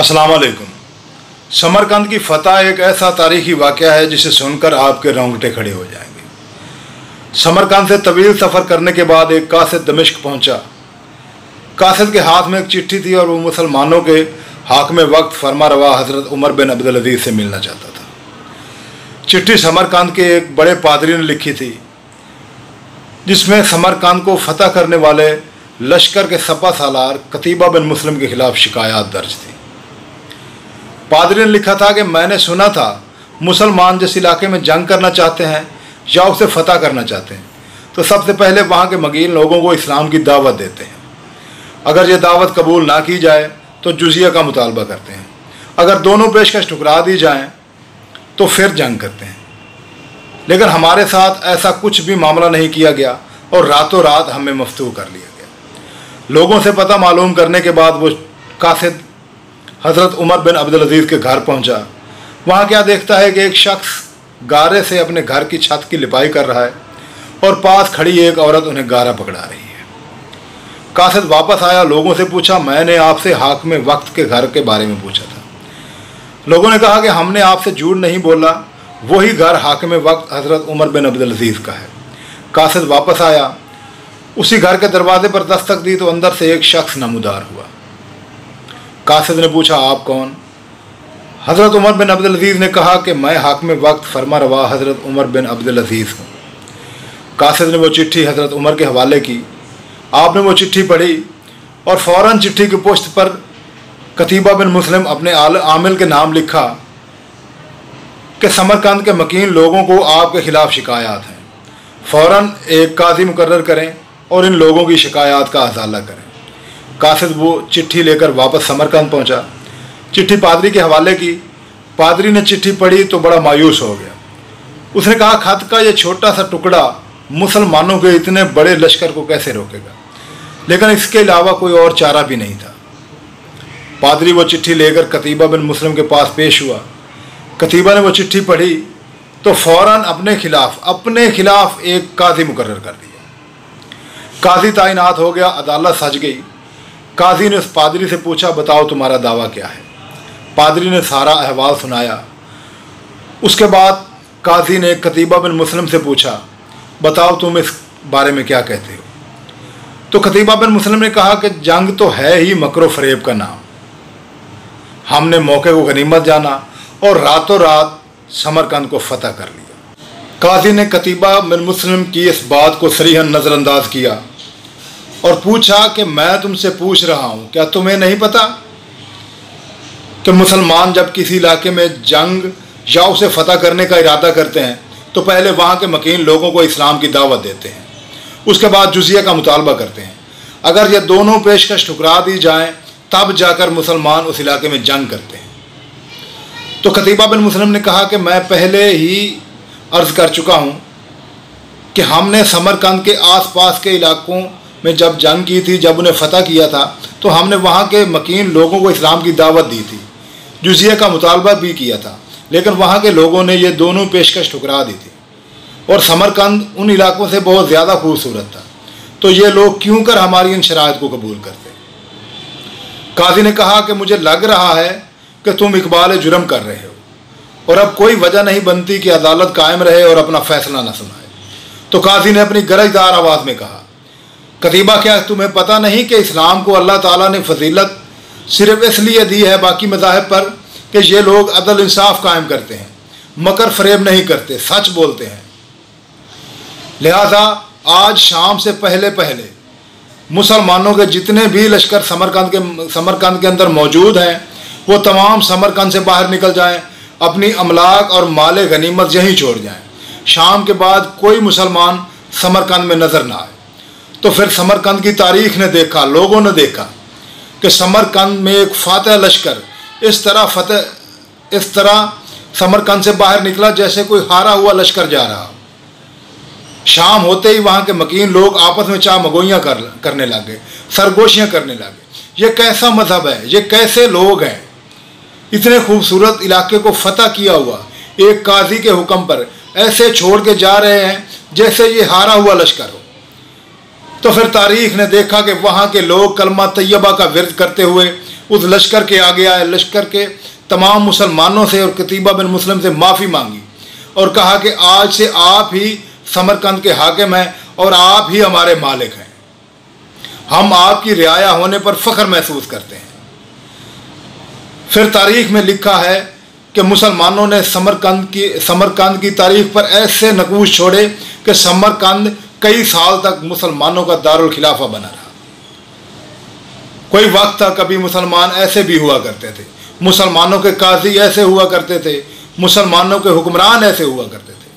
अस्सलाम वालेकुम। समरकंद की फतह एक ऐसा तारीखी वाक़या है जिसे सुनकर आपके रोंगटे खड़े हो जाएंगे। समरकंद से तवील सफ़र करने के बाद एक कासिद दमिश्क पहुंचा। कासिद के हाथ में एक चिट्ठी थी और वो मुसलमानों के हाकिम वक्त फरमारवा हज़रत उमर बिन अब्दुल अज़ीज़ से मिलना चाहता था। चिट्ठी समरकंद के एक बड़े पादरी ने लिखी थी, जिसमें समरकंद को फतह करने वाले लश्कर के सपा सालार कतीबा बिन मुस्लिम के खिलाफ शिकायत दर्ज थी। पादरी ने लिखा था कि मैंने सुना था मुसलमान जिस इलाके में जंग करना चाहते हैं या उसे फतह करना चाहते हैं तो सबसे पहले वहाँ के मगीन लोगों को इस्लाम की दावत देते हैं। अगर ये दावत कबूल ना की जाए तो जुजिया का मुतालबा करते हैं। अगर दोनों पेशकश ठुकरा दी जाएँ तो फिर जंग करते हैं। लेकिन हमारे साथ ऐसा कुछ भी मामला नहीं किया गया और रातों रात हमें मफ्तूह कर लिया गया। लोगों से पता मालूम करने के बाद वो कासिद हज़रत उमर बिन अब्दुल अज़ीज़ के घर पहुंचा। वहाँ क्या देखता है कि एक शख्स गारे से अपने घर की छत की लिपाई कर रहा है और पास खड़ी एक औरत उन्हें गारा पकड़ा रही है। कासिद वापस आया, लोगों से पूछा, मैंने आपसे हाकिम वक्त के घर के बारे में पूछा था। लोगों ने कहा कि हमने आपसे झूठ नहीं बोला, वही घर हाकिम वक्त हज़रत उमर बिन अब्दुल अज़ीज़ का है। कासिद वापस आया, उसी घर के दरवाजे पर दस्तक दी तो अंदर से एक शख्स नमूदार हुआ। कासिद ने पूछा, आप कौन? हज़रत उमर बिन अब्दुल अज़ीज़ ने कहा कि मैं हाकिम वक्त फरमारवा हज़रत उमर बिन अब्दुल अज़ीज़ हूँ। कासिद ने वो चिट्ठी हज़रत उमर के हवाले की। आपने वो चिट्ठी पढ़ी और फ़ौरन चिट्ठी की पुश्त पर कतीबा बिन मुस्लिम अपने आमिल के नाम लिखा कि समरकंद के मकीन लोगों को आपके ख़िलाफ़ शिकायत हैं। फ़ौरन एक काजी मुकर्रर करें और इन लोगों की शिकायत का अज़ाला करें। कासिद वो चिट्ठी लेकर वापस समरकंद पहुंचा। चिट्ठी पादरी के हवाले की। पादरी ने चिट्ठी पढ़ी तो बड़ा मायूस हो गया। उसने कहा, खत का ये छोटा सा टुकड़ा मुसलमानों के इतने बड़े लश्कर को कैसे रोकेगा? लेकिन इसके अलावा कोई और चारा भी नहीं था। पादरी वो चिट्ठी लेकर कतीबा बिन मुस्लिम के पास पेश हुआ। कतीबा ने वो चिट्ठी पढ़ी तो फ़ौरन अपने खिलाफ एक काजी मुकर्रर कर दिया। काजी तैनात हो गया, अदालत सज गई। काजी ने उस पादरी से पूछा, बताओ तुम्हारा दावा क्या है? पादरी ने सारा अहवाल सुनाया। उसके बाद काजी ने कतीबा बिन मुस्लिम से पूछा, बताओ तुम इस बारे में क्या कहते हो? तो कतीबा बिन मुस्लिम ने कहा कि जंग तो है ही मकरो फरेब का नाम। हमने मौके को गनीमत जाना और रातों रात समरकंद को फतह कर लिया। काजी ने कतीबा बिन मुस्लिम की इस बात को सरीहन नज़रअंदाज किया और पूछा कि मैं तुमसे पूछ रहा हूँ, क्या तुम्हें नहीं पता कि मुसलमान जब किसी इलाके में जंग या उसे फतह करने का इरादा करते हैं तो पहले वहाँ के मकीन लोगों को इस्लाम की दावत देते हैं, उसके बाद जुजिया का मुतालबा करते हैं। अगर ये दोनों पेशकश ठुकरा दी जाएँ तब जाकर मुसलमान उस इलाके में जंग करते हैं। तो कतीबा बिन मुस्लिम ने कहा कि मैं पहले ही अर्ज़ कर चुका हूँ कि हमने समरकंद के आसपास के इलाकों में जब जंग की थी, जब उन्हें फ़तह किया था तो हमने वहाँ के मकीन लोगों को इस्लाम की दावत दी थी, जुजिया का मुतालबा भी किया था, लेकिन वहाँ के लोगों ने ये दोनों पेशकश ठुकरा दी थी और समरकंद उन इलाकों से बहुत ज़्यादा खूबसूरत था, तो ये लोग क्यों कर हमारी इन शराइत को कबूल करते? काजी ने कहा कि मुझे लग रहा है कि तुम इकबाल जुर्म कर रहे हो और अब कोई वजह नहीं बनती कि अदालत कायम रहे और अपना फ़ैसला न सुनाए। तो काजी ने अपनी गरजदार आवाज़ में कहा, कतीबा, क्या तुम्हें पता नहीं कि इस्लाम को अल्लाह ताला ने फजीलत सिर्फ इसलिए दी है बाकी मज़ाहिब पर कि ये लोग अदल इंसाफ कायम करते हैं, मकर फरेब नहीं करते, सच बोलते हैं। लिहाजा आज शाम से पहले पहले मुसलमानों के जितने भी लश्कर समरकंद के अंदर मौजूद हैं वो तमाम समरकंद से बाहर निकल जाएं, अपनी अमलाक और माले गनीमत यहीं छोड़ जाएं। शाम के बाद कोई मुसलमान समरकंद में नज़र ना आए। तो फिर समरकंद की तारीख़ ने देखा, लोगों ने देखा कि समरकंद में एक फातह लश्कर इस तरह समरकंद से बाहर निकला जैसे कोई हारा हुआ लश्कर जा रहा। शाम होते ही वहाँ के मकीन लोग आपस में चाह मगोइयाँ करने लगे, सरगोशियाँ करने लगे। ये कैसा मज़हब है? ये कैसे लोग हैं? इतने खूबसूरत इलाके को फतह किया हुआ एक काजी के हुक्म पर ऐसे छोड़ के जा रहे हैं जैसे ये हारा हुआ लश्कर हो। तो फिर तारीख़ ने देखा कि वहाँ के लोग कलमा तैयबा का विर्द करते हुए उस लश्कर के आगे आए, लश्कर के तमाम मुसलमानों से और कतीबा बिन मुस्लिम से माफ़ी मांगी और कहा कि आज से आप ही समरकंद के हाकिम हैं और आप ही हमारे मालिक हैं, हम आपकी रियाया होने पर फ़ख्र महसूस करते हैं। फिर तारीख़ में लिखा है कि मुसलमानों ने समरकंद की तारीख़ पर ऐसे नकूश छोड़े कि समरकंद कई साल तक मुसलमानों का दारुल खिलाफा बना रहा। कोई वक्त था कभी मुसलमान ऐसे भी हुआ करते थे, मुसलमानों के काजी ऐसे हुआ करते थे, मुसलमानों के हुक्मरान ऐसे हुआ करते थे।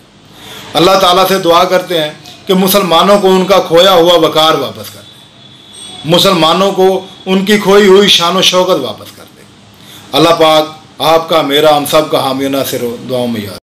अल्लाह ताला से दुआ करते हैं कि मुसलमानों को उनका खोया हुआ वक़ार वापस कर दे, मुसलमानों को उनकी खोई हुई शान व शौकत वापस कर दे। अल्लाह पाक आपका, मेरा, हम सब का हामी नासिर हो। दुआओं में याद।